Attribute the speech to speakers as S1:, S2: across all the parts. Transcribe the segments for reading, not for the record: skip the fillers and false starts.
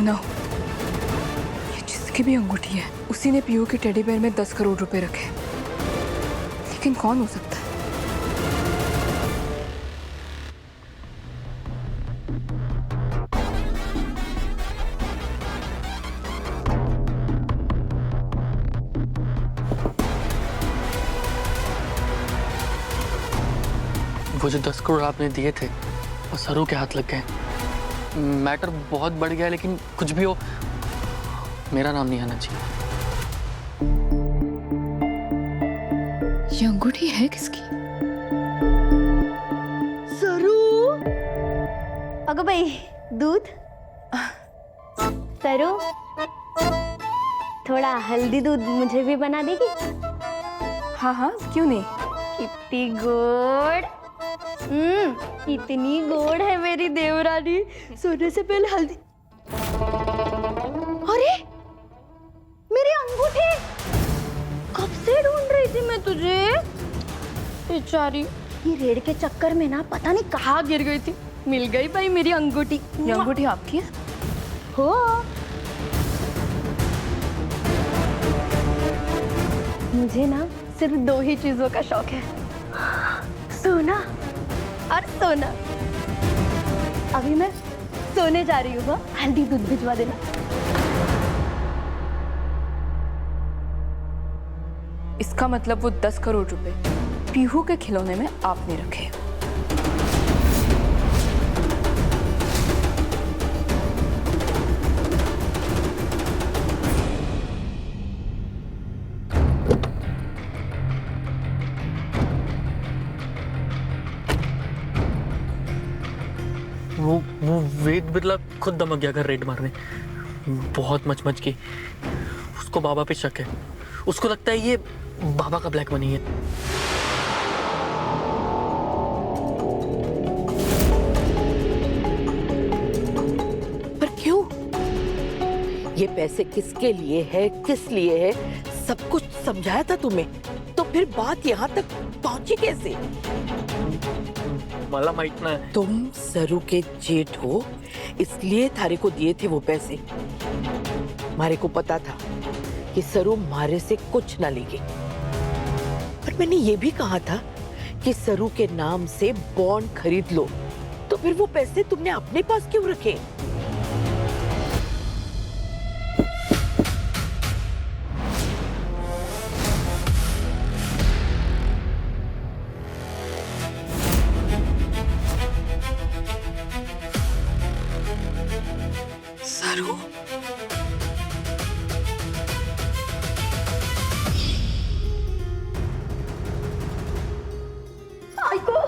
S1: ना हो, ये जिसकी भी अंगूठी है उसी ने पीयू के टेडी बेयर में 10 करोड़ रुपए रखे। लेकिन कौन हो सकता है?
S2: वो जो 10 करोड़ आपने दिए थे वो सरू के हाथ लग गए। मैटर बहुत बढ़ गया, लेकिन कुछ भी हो मेरा नाम नहीं आना चाहिए।
S1: ये अंगूठी है किसकी?
S3: सरू, अगो भाई दूध। सरू, थोड़ा हल्दी दूध मुझे भी बना देगी?
S1: हाँ हाँ, क्यों नहीं।
S3: कितनी गोड़, इतनी गोड़ है मेरी देवरानी। सोने से पहले हल्दी। अरे मेरी अंगूठी, कब से ढूंढ रही थी मैं तुझे। बेचारी ये रेड के चक्कर में ना पता नहीं कहाँ गिर गई थी। मिल गई भाई मेरी अंगूठी।
S1: ये अंगूठी आपकी है?
S3: हो, मुझे ना सिर्फ 2 ही चीजों का शौक है, सोना और सोना। अभी मैं सोने जा रही हूँ, हल्दी दूध भिजवा देना।
S1: इसका मतलब वो 10 करोड़ रुपए पीहू के खिलौने में आपने रखे।
S2: वो वेद बिरला खुद दमक गया घर रेड मारने। बहुत मच की। उसको बाबा पे शक है। उसको लगता है ये बाबा का ब्लैक मनी है।
S4: पर क्यों? ये पैसे किसके लिए है, किस लिए है, सब कुछ समझाया था तुम्हें, तो फिर बात यहाँ तक पहुंची कैसे?
S2: मला माहित ना।
S4: तुम सरू के जेठ हो, इसलिए थारे को दिए थे वो पैसे। मारे को पता था कि सरू मारे से कुछ ना लेगी। पर मैंने ये भी कहा था कि सरू के नाम से बॉन्ड खरीद लो, तो फिर वो पैसे तुमने अपने पास क्यों रखे? सरू,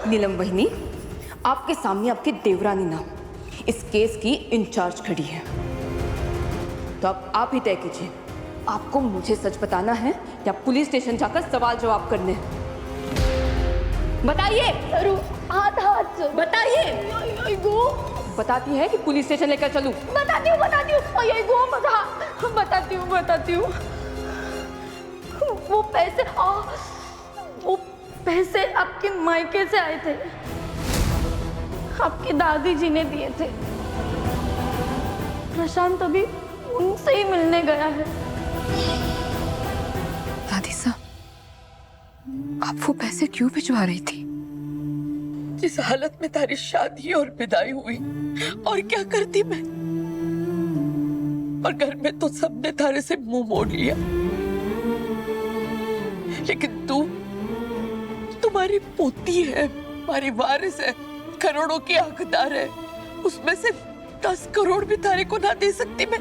S1: नीलम बहनी, आपके सामने आपकी देवरानी ना इस केस की इंचार्ज खड़ी है, तो अब आप ही तय कीजिए, आपको मुझे सच बताना है या पुलिस स्टेशन जाकर सवाल जवाब करने हैं? बताइए।
S3: सरू, हाथ
S1: बताइए। बताती है कि पुलिस स्टेशन लेकर चलूं?
S3: बताती हूँ बताती हूँ। वो पैसे आपके मायके से आए थे, आपकी दादी जी ने दिए थे। प्रशांत अभी उनसे ही मिलने गया है।
S1: दादी साहब, आप वो पैसे क्यों भिजवा रही थी?
S4: जिस हालत में तारी शादी और विदाई हुई, और क्या करती मैं? और घर में तो सबने तारे से मुंह मोड़ लिया, लेकिन तुम्हारी पोती है, हमारी वारिस है, करोड़ों की हकदार है, उसमें से 10 करोड़ भी तारे को ना दे सकती मैं?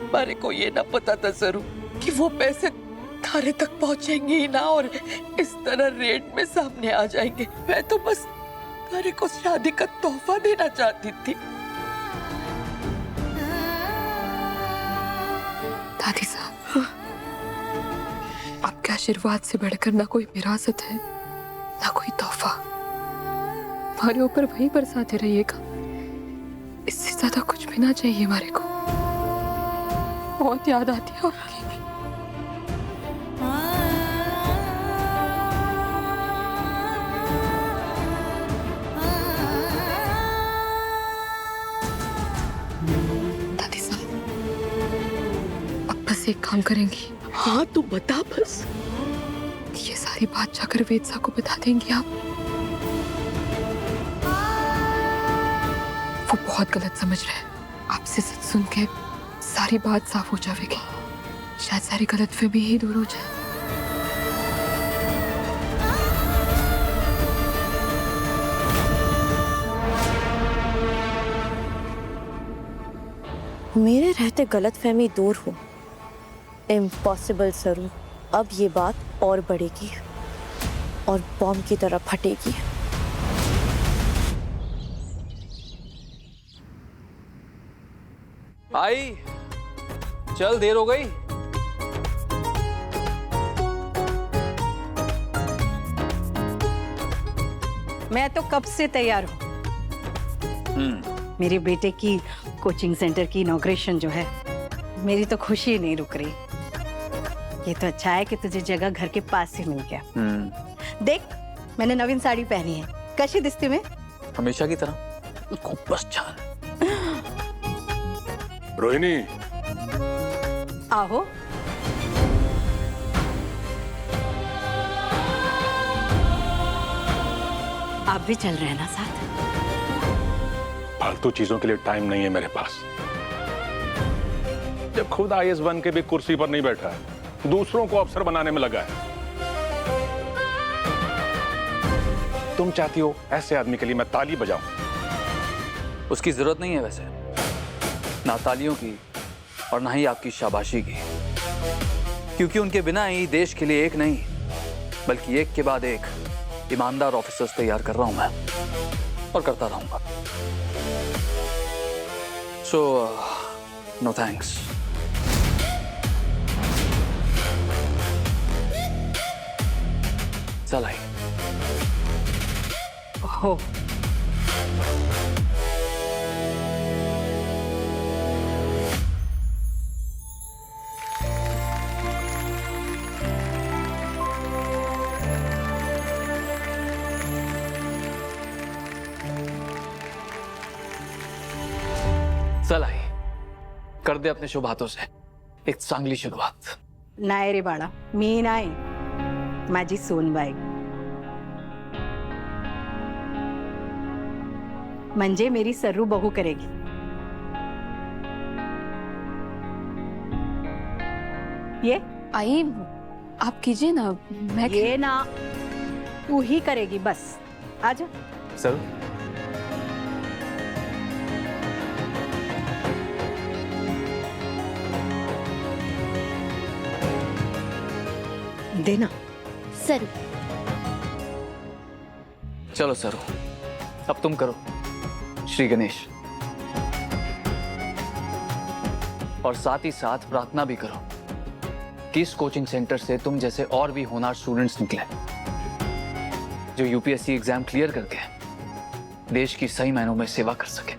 S4: हमारे को ये ना पता था सरू कि वो पैसे थारे तक पहुंचेंगे ही ना, और इस तरह रेड में सामने आ जाएंगे। मैं तो बस तारे को शादी का तोहफा देना चाहती थी।
S1: दादी साहब, आपके आशीर्वाद से बढ़कर ना कोई विरासत है, ना कोई तोहफा। हमारे ऊपर वही बरसाते रहिएगा, इससे ज्यादा कुछ भी ना चाहिए हमारे को। बहुत याद आती है आपकी। से एक काम करेंगी?
S4: हाँ तू बता बस।
S1: ये सारी बात जाकर वेदसा को बता देंगी आप? वो बहुत गलत समझ रहे हैं। आपसे सच सुन के सारी बात साफ हो जाएगी, शायद सारी गलतफहमी ही दूर हो जाए।
S5: मेरे रहते गलतफहमी दूर हो? इम्पॉसिबल सरू। अब ये बात और बढ़ेगी और बॉम्ब की तरह फटेगी।
S6: आई, चल देर हो गई।
S7: मैं तो कब से तैयार हूँ। मेरे बेटे की कोचिंग सेंटर की इनॉग्रेशन जो है, मेरी तो खुशी नहीं रुक रही। ये तो अच्छा है कि तुझे जगह घर के पास ही मिल गया। देख, मैंने नवीन साड़ी पहनी है, कैसी दिखती मैं?
S6: हमेशा की तरह खूब बस छान।
S8: रोहिणी,
S7: आहो। आप भी चल रहे हैं ना साथ?
S8: फालतू चीजों के लिए टाइम नहीं है मेरे पास। जब खुद आईएएस बन के भी कुर्सी पर नहीं बैठा है, दूसरों को अफसर बनाने में लगा है। तुम चाहती हो ऐसे आदमी के लिए मैं ताली बजाऊं?
S6: उसकी जरूरत नहीं है वैसे, ना तालियों की और ना ही आपकी शाबाशी की, क्योंकि उनके बिना ही देश के लिए एक नहीं बल्कि एक के बाद एक ईमानदार ऑफिसर्स तैयार कर रहा हूं मैं और करता रहूंगा। So no thanks. चल आई।
S7: हो,
S6: चल आई, कर दे अपने शुभ हाथों से एक चांगली शुरुआत।
S7: नाही रे बाळा, मी नाही, माझी सोनबाई म्हणजे मेरी सर्रू बहू करेगी। ये
S1: आई, आप कीजिए ना, मैं
S7: ये ना तू ही करेगी बस। आजा।
S6: सर,
S7: देना।
S5: सरू,
S6: चलो सर, अब तुम करो श्री गणेश, और साथ ही साथ प्रार्थना भी करो कि इस कोचिंग सेंटर से तुम जैसे और भी होनहार स्टूडेंट्स निकले जो यूपीएससी एग्जाम क्लियर करके देश की सही मायनों में सेवा कर सके।